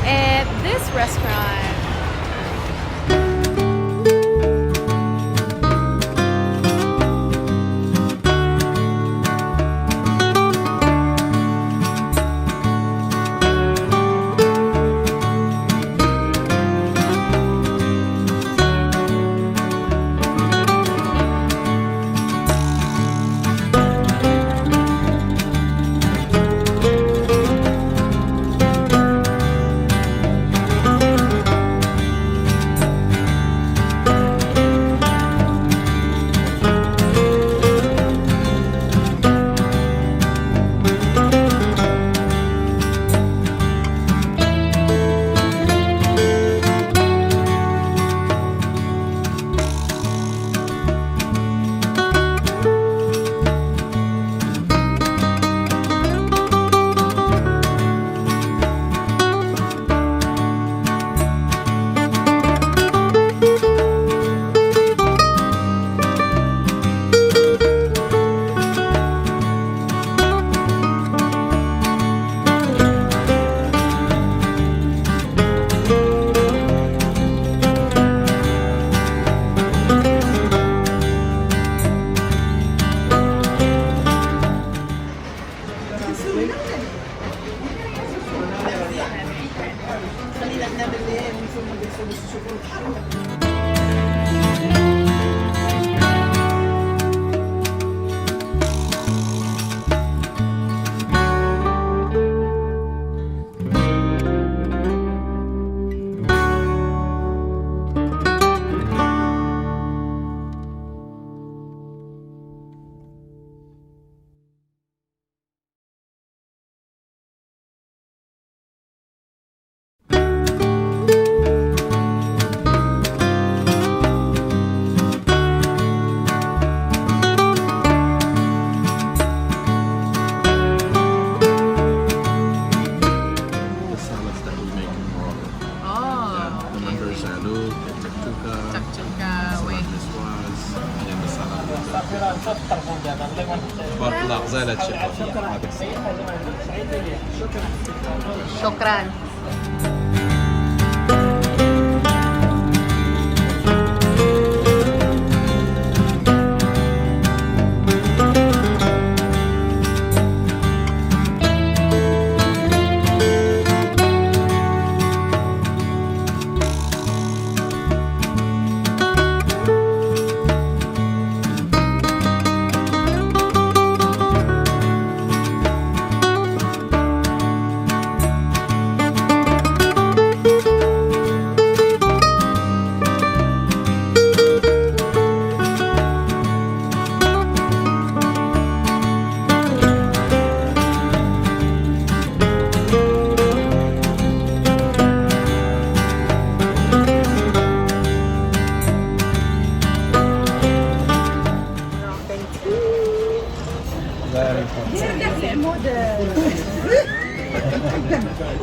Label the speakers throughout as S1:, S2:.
S1: at this restaurant. Shukran.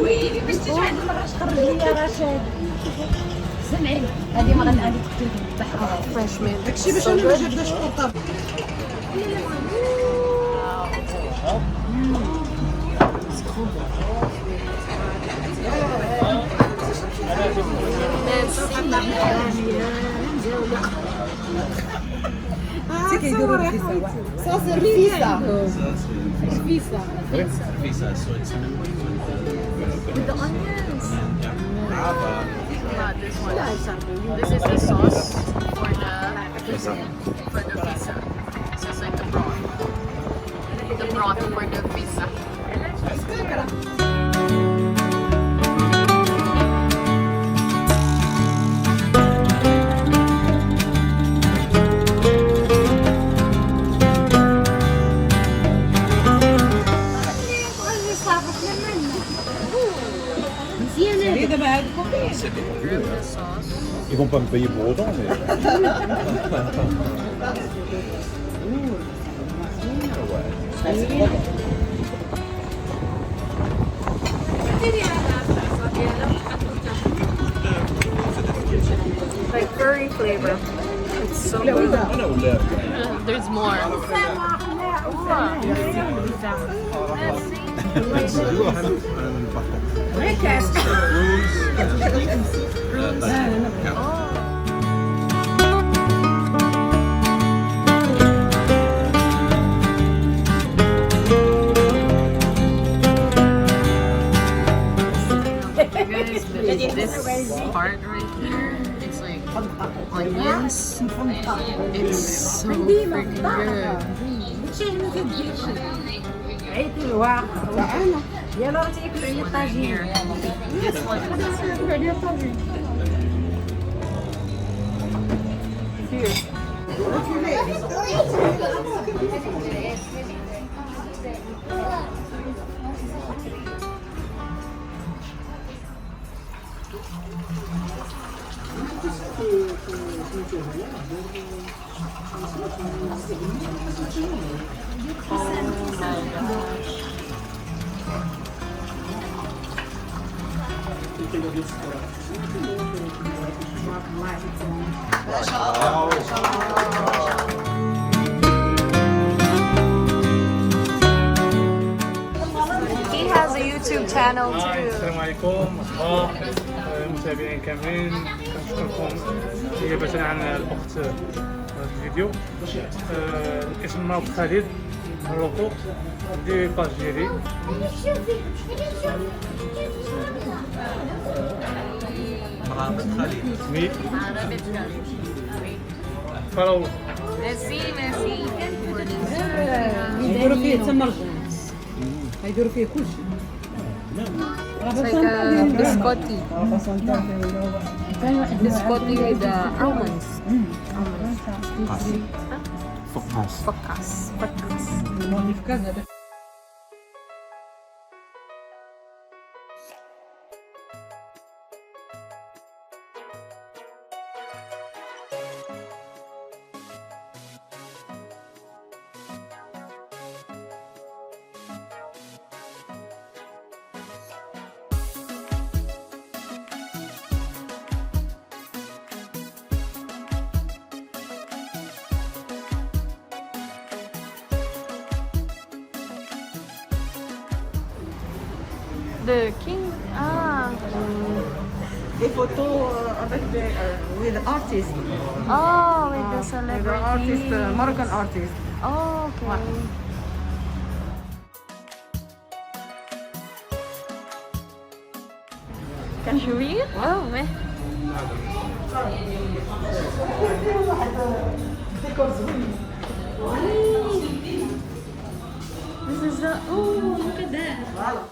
S2: ويلي باش تجي عند المرة تخرج لي يا رشاد سمعي هذه مرة غادي تذبحها
S1: Fresh mint.
S2: داكشي باش انا ما جبداش الطرطاب كيديروا الفيسا صوص الفيسا الفيسا
S3: Visa, so it's
S1: With the onions. Not this one. This is the sauce for the visa. This is like the broth. The broth for the visa.
S4: Ils vont pas me payer pour autant, mais...
S1: Like curry flavor. It's so good. There's more. Guys, this part right here, it's like onions. It's so freaking good.
S2: عيد الواقع يلا تاكلوا عليا الطاجين
S1: This one He has a YouTube channel too.
S5: السلام عليكم مرحبا المتابعين كاملين كنشكركم إجابة عن الوقت في الفيديو. الاسم رابط خالد مروكو دي باج ديالي.
S3: رابط خالد.
S5: وي
S1: Rabat
S5: فراولة.
S1: Merci, merci.
S2: يديروا فيه تمرجان يديروا فيه كل شيء
S1: It's like a biscotti. Biscotti with almonds. Focus. The king.
S6: Des photos avec with artists,
S1: Oh, with the
S6: with the
S1: celebrity.
S6: artist, Moroccan artist.
S1: Oh, okay. Can you read? Oh, meh. This is the. Oh, look at that.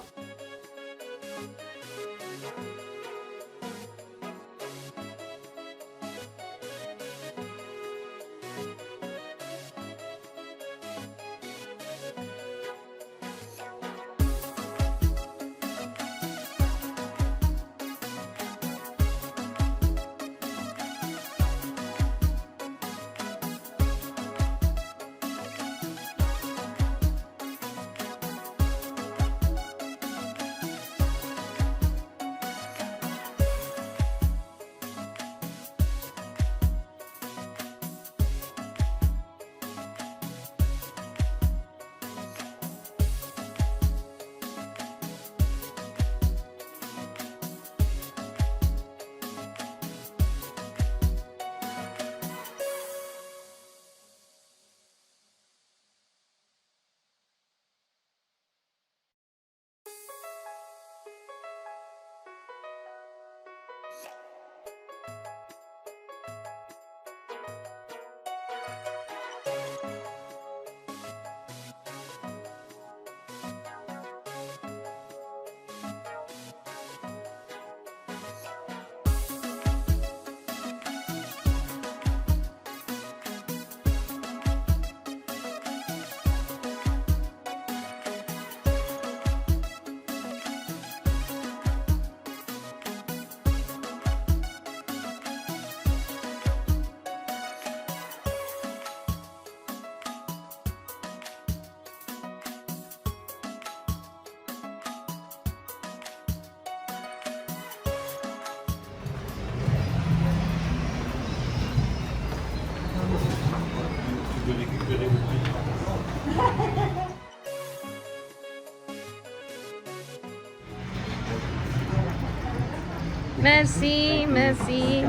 S1: Merci, merci.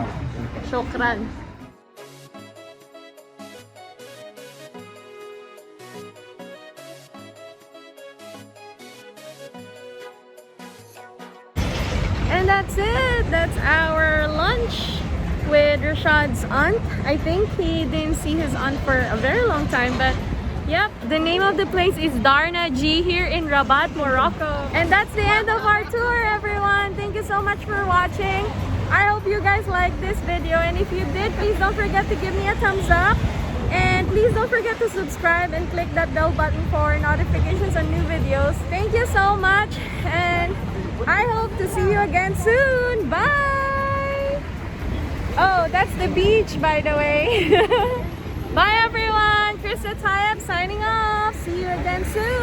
S1: Shukran. And that's it. That's our lunch with Rashad's aunt. I think he didn't see his aunt for a very long time, but yep, the name of the place is Dar Naji here in Rabat, Morocco. And that's the end of our tour, everyone. Thank you so much for watching. I hope you guys liked this video, and if you did, please don't forget to give me a thumbs up. And please don't forget to subscribe and click that bell button for notifications on new videos. Thank you so much, and I hope to see you again soon. Bye! Oh, that's the beach, by the way. Bye, everyone. Tho I signing off. See you again soon.